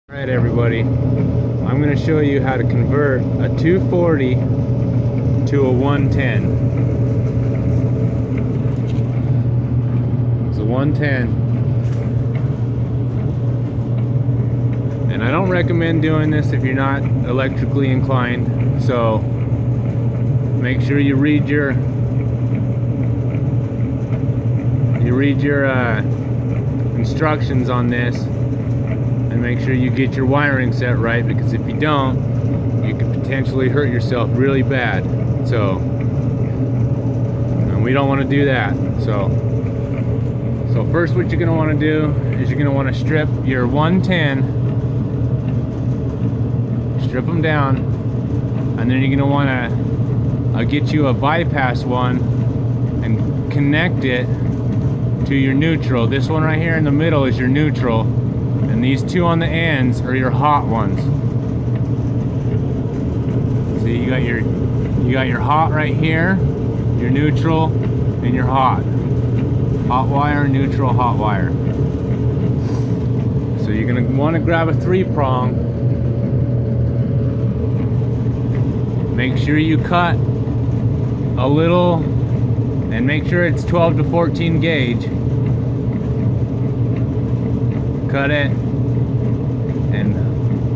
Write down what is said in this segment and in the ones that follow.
Alright everybody, I'm going to show you how to convert a 240 to a 110. It's a 110, and I don't recommend doing this if you're not electrically inclined, so make sure you read your instructions on this, and make sure you get your wiring set right, because if you don't, you could potentially hurt yourself really bad. So, and we don't want to do that. So first, what you're going to want to do is you're going to want to strip your 110, strip them down, and then you're going to want to get you a bypass one and connect it to your neutral. This one right here in the middle is your neutral, and these two on the ends are your hot ones. See, you got your hot right here, your neutral, and your hot. Hot wire, neutral, hot wire. So you're gonna want to grab a 3-prong. Make sure you cut a little, and make sure it's 12 to 14 gauge. Cut it and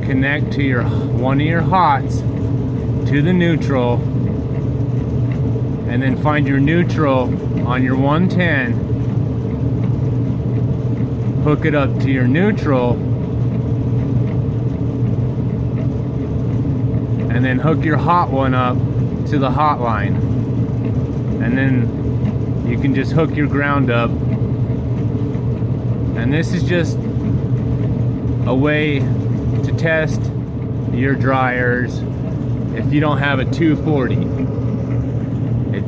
connect to one of your hots to the neutral, and then find your neutral on your 110. Hook it up to your neutral, and then hook your hot one up to the hot line, and then you can just hook your ground up. And this is just a way to test your dryers if you don't have a 240. It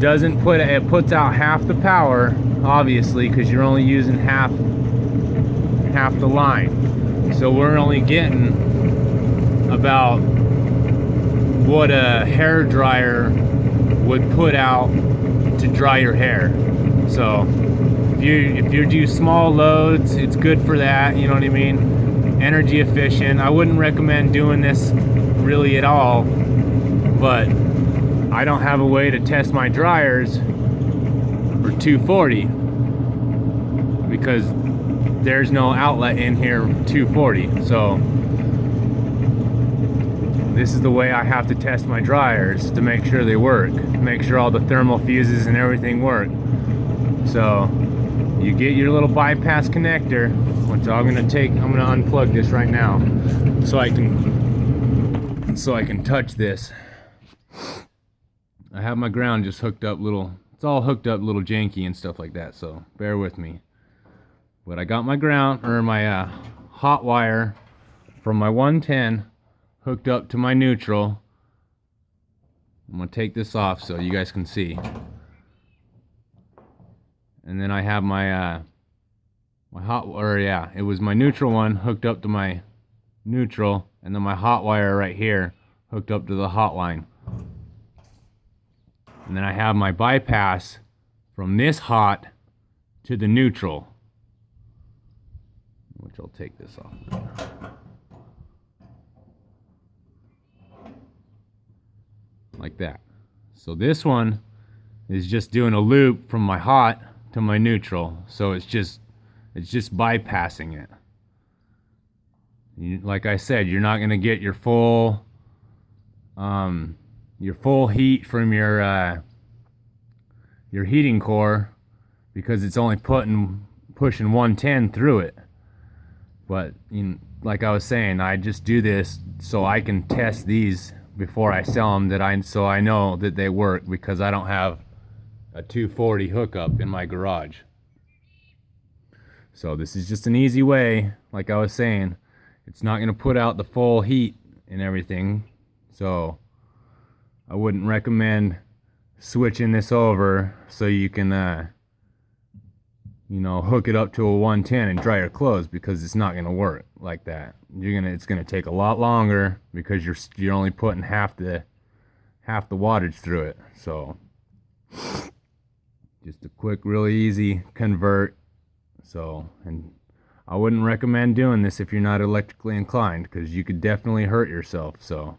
puts out half the power, obviously, because you're only using half the line. So we're only getting about what a hair dryer would put out to dry your hair. So if you do small loads, it's good for that, you know what I mean? Energy efficient. I wouldn't recommend doing this really at all, but I don't have a way to test my dryers for 240 because there's no outlet in here 240. So this is the way I have to test my dryers to make sure they work, make sure all the thermal fuses and everything work. So you get your little bypass connector, which I'm gonna unplug this right now so I can touch this. I have my ground just hooked up it's all hooked up little janky and stuff like that, so bear with me. But I got my my hot wire from my 110 hooked up to my neutral. I'm gonna take this off so you guys can see. And then I have my it was my neutral one hooked up to my neutral, and then my hot wire right here hooked up to the hot line. And then I have my bypass from this hot to the neutral, which I'll take this off. Like that. So this one is just doing a loop from my hot to my neutral. So it's just bypassing it. Like I said, you're not gonna get your full heat from your heating core, because it's only pushing 110 through it. But like I was saying, I just do this so I can test these before I sell them, so I know that they work, because I don't have a 240 hookup in my garage. So this is just an easy way. Like I was saying, it's not going to put out the full heat and everything, so I wouldn't recommend switching this over so you can hook it up to a 110 and dry your clothes, because it's not going to work like that. It's going to take a lot longer, because you're only putting half the wattage through it. So just a quick, really easy convert. So, and I wouldn't recommend doing this if you're not electrically inclined, because you could definitely hurt yourself. So,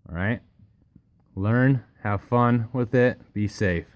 all right, learn, have fun with it, be safe.